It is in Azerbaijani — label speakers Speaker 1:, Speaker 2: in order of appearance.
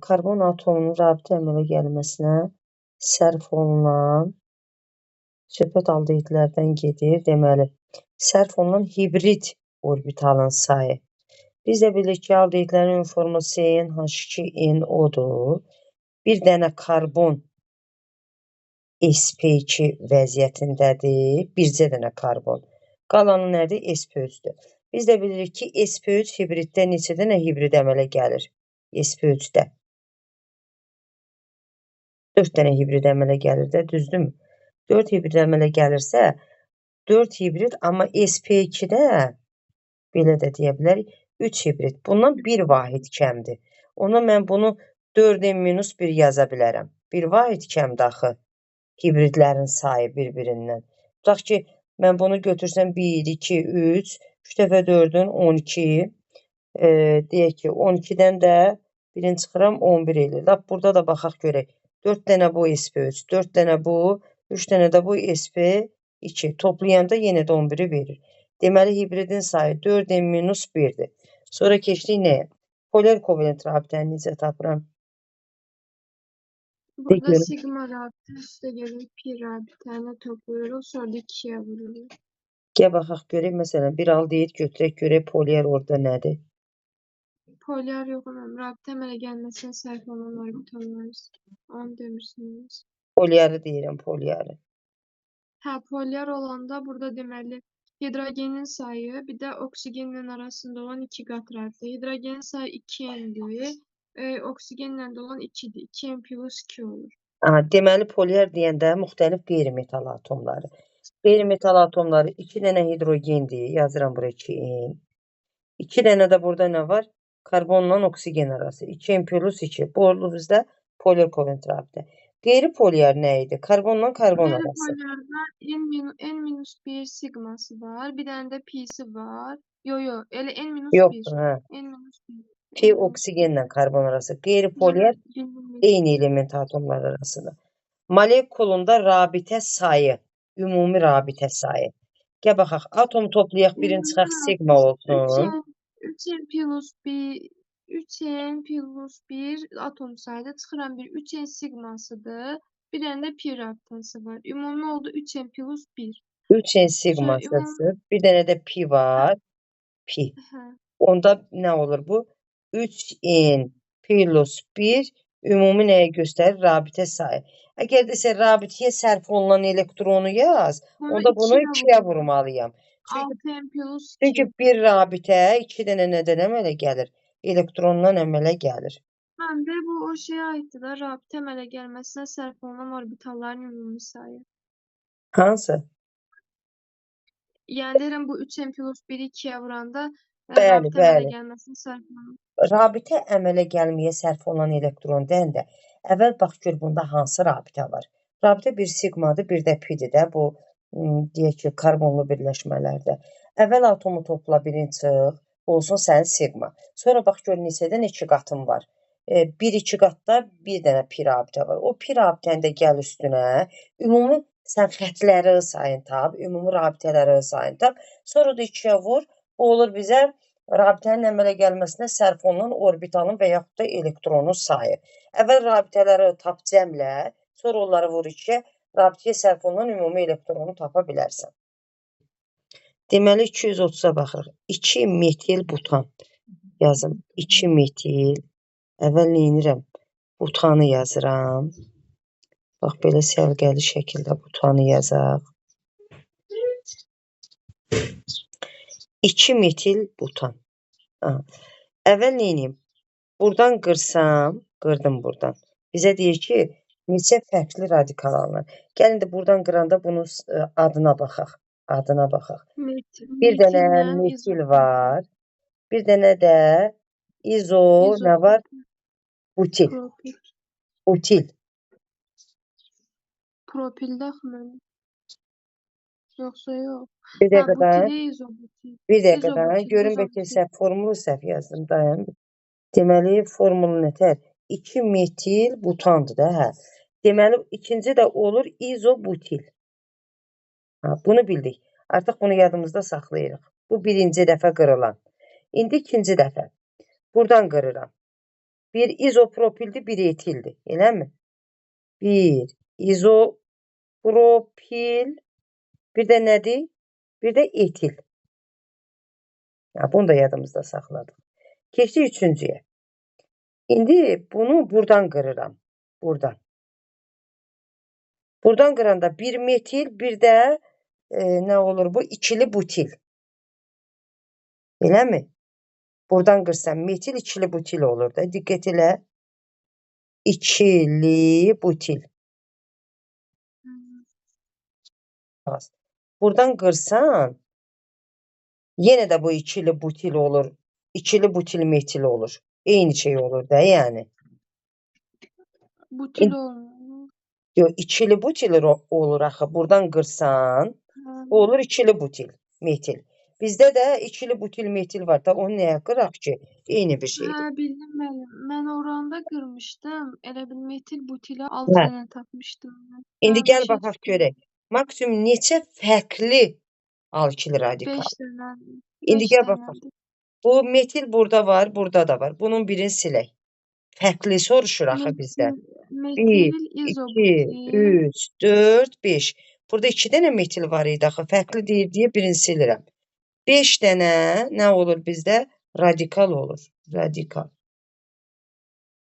Speaker 1: karbon atomunun rabitə əmələ gəlməsinə sərf olunan söhbət aldehidlərdən gedir. Deməli, sərf olunan hibrid orbitalın sayı. Biz də bilirik ki, aldehidlərin ümumi forması CnH2nO-dur. Bir dənə karbon sp2 vəziyyətindədir. Bircə dənə karbon. Qalanı nədir? sp3-dür. Biz də bilirik ki, sp3 hibriddə neçə dənə hibrid əmələ gəlir? sp3-də 4 dənə hibrid əmələ gəlir də, düzdürmü? 4 hibrid əmələ gəlirsə, 4 hibrid, amma sp2-də belə də deyə bilərik, 3 hibrid. Bundan bir vahid kəmdir. Ona mən bunu 4n-1 yaza bilərəm. Bir vahid kəmdir axı hibridlərin sayı bir-birindən. Tutaq ki, mən bunu götürsəm 1, 2, 3, 3 dəfə 4-ün 12, deyək ki, 12-dən də birini çıxıram 11 eləyir. Lap burada da baxaq görək. 4 dənə bu sp3, 4 dənə bu, 3 dənə də bu sp2. Toplayanda yenə də 11-i verir. Deməli, hibridin sayı 4n-1-dir. Sonra keçdik nəyə? Polar kovalent rabitəni necə tapıram?
Speaker 2: Burada sigma rabitə üstə gəlir pi rabitəni toplayırıq, sonra da 2-yə vururuq.
Speaker 1: Gəl baxaq görək, məsələn, bir aldehid götürək görək polyar orada nədir?
Speaker 2: Polyar yox, rabitə əmələ gəlməsinə sərf olunan orbitallar. Onu demirsiniz.
Speaker 1: Polyarı deyirəm, polyarı.
Speaker 2: Hə, polyar olanda burada deməli hidrogenin sayı, bir də oksigenlə arasında olan 2 qat rabitə. Hidrogenin sayı 2n-dir, oksigenlə də olan 2-dir. 2n plus 2 olur.
Speaker 1: Deməli, polyar deyəndə müxtəlif qeyri-metal atomları. Qeyri-metal atomları 2 dənə hidrogendir, yazıram bura 2n. 2 dənə də burada nə var? Karbonla oksigen arası. 2n plus 2. Bu oldu bizdə polar kovalent rabitə. Qeyri-polyar nə idi? Karbonla karbon arası.
Speaker 2: Qeyri-polyarda n-1 sigması var, bir dənə də pi'si var. Yo, elə n-1.
Speaker 1: Yoxdur, hə.
Speaker 2: n-1.
Speaker 1: Pi oksigenlə karbon arası. Qeyri-polyar eyni element atomlar arasında. Molekulunda rabitə sayı, ümumi rabitə sayı. Gəl baxaq, atomu toplayaq, birini çıxaq sigma olsun.
Speaker 2: 3n plus 1 atom sayıda çıxıram bir 3n sigmasıdır. Bir dənə də pi rabitəsi var. Ümumi oldu 3n plus 1.
Speaker 1: 3n sigması, bir dənə də pi var. Pi. Onda nə olur bu? 3n plus 1 ümumi nəyə göstərir? Rabitə sayı. Əgər desə rabitəyə sərf olunan elektronu yaz, onda bunu 2-yə vurmalıyam.
Speaker 2: 6n plus 2.
Speaker 1: Çünki bir rabitə 2 dənə nədən əmələ gəlir? Elektrondan əmələ gəlir.
Speaker 2: Həm də bu o şeyə aiddir da, rabitə əmələ gəlməsinə sərf olunan orbitalların ümumi sayı.
Speaker 1: Hansı?
Speaker 2: Yəni deyirəm bu 3n plus 1-i 2-yə vuranda
Speaker 1: Bəli.
Speaker 2: əmələ gəlməsinə sərf olunan.
Speaker 1: Rabitə əmələ gəlməyə sərf olunan elektron deyəndə, əvvəl bax gör bunda hansı rabitə var? Rabitə bir sigmadır, bir də pidir də bu, deyək ki, karbonlu birləşmələrdə. Əvvəl atomu topla, birini çıx, olsun sənin sigma. Sonra bax gör neçədən 2 qatın var. 1-2 qatda bir dənə pi rabitə var. O pi rabitəni də gəl üstünə, ümumi sən xətləri sayın tap, ümumi rabitələri sayın tap. Sonra da 2-yə vur, bu olur bizə rabitənin əmələ gəlməsinə sərf olunan orbitalın və yaxud da elektronun sayı. Əvvəl rabitələri tap cəmlə, sonra onları vur 2-yə, rabitəyə sərf olunan ümumi elektronu tapa bilərsən. Deməli, 230-a baxırıq. 2 metil butan yazım. 2 metil. Əvvəl neyinirəm? Butanı yazıram. Bax, belə səliqəli şəkildə butanı yazaq. 2 metil butan. Əvvəl neyiniyim? Buradan qırsam, qırdım buradan. Bizə deyir ki, neçə fərqli radikal alınır. Gəlin də buradan qıranda bunun adına baxaq. Bir dənə metil var. Bir dənə də nə var? Butil.
Speaker 2: Propildə axı yoxsa yox.
Speaker 1: Bir dəqiqədən, görün bəlkə səhv, formulu səhv yazdım, dayan. Deməli, formulu nətər? 2 metil butandır da, hə. Deməli, ikinci də olur izobutil. Bunu bildik. Artıq bunu yadımızda saxlayırıq. Bu birinci dəfə qırılan. İndi ikinci dəfə. Buradan qırıram. Bir izopropildir, bir etildir. Eləmi? Bir izopropil, bir də nədir? Bir də etil. Ya, bunu da yadımızda saxladıq. Keçdik üçüncüyə. İndi bunu buradan qırıram. Buradan. Buradan qıranda bir metil, bir də nə olur bu? İkili butil. Eləmi? Buradan qırsam metil, ikili butil olur da. Diqqət elə. İkili butil. Az. Buradan qırsan yenə də bu ikili butil olur. İkili butil metil olur. Eyni şey olur da yəni.
Speaker 2: Butil olmuyor.
Speaker 1: Yox, ikili butil olur axı. Buradan qırsan o olur ikili butil metil. Bizdə də ikili butil metil var da. Onu nəyə qıraq ki? Eyni bir şeydir.
Speaker 2: Hə, bildim müəllim. Mən oranda qırmışdım. Elə bil metil butili 6
Speaker 1: Hə.
Speaker 2: dənə tapmışdım mən.
Speaker 1: İndi
Speaker 2: Hə,
Speaker 1: gəl
Speaker 2: başa
Speaker 1: baxaq
Speaker 2: düşdüm.
Speaker 1: görək. Maksimum neçə fərqli alkil radikal?
Speaker 2: 5 dənə.
Speaker 1: İndi
Speaker 2: 5
Speaker 1: gəl baxaq.
Speaker 2: dənədir.
Speaker 1: Bu metil burada var, burada da var. Bunun birini silək. Fərqli soruşur axı bizdən.
Speaker 2: Metil
Speaker 1: 1, 2,
Speaker 2: izobutil.
Speaker 1: 3, 4, 5. Burada 2 dənə metil var idi axı. Fərqli deyil deyə birini silirəm. 5 dənə nə olur bizdə? Radikal olur. Radikal.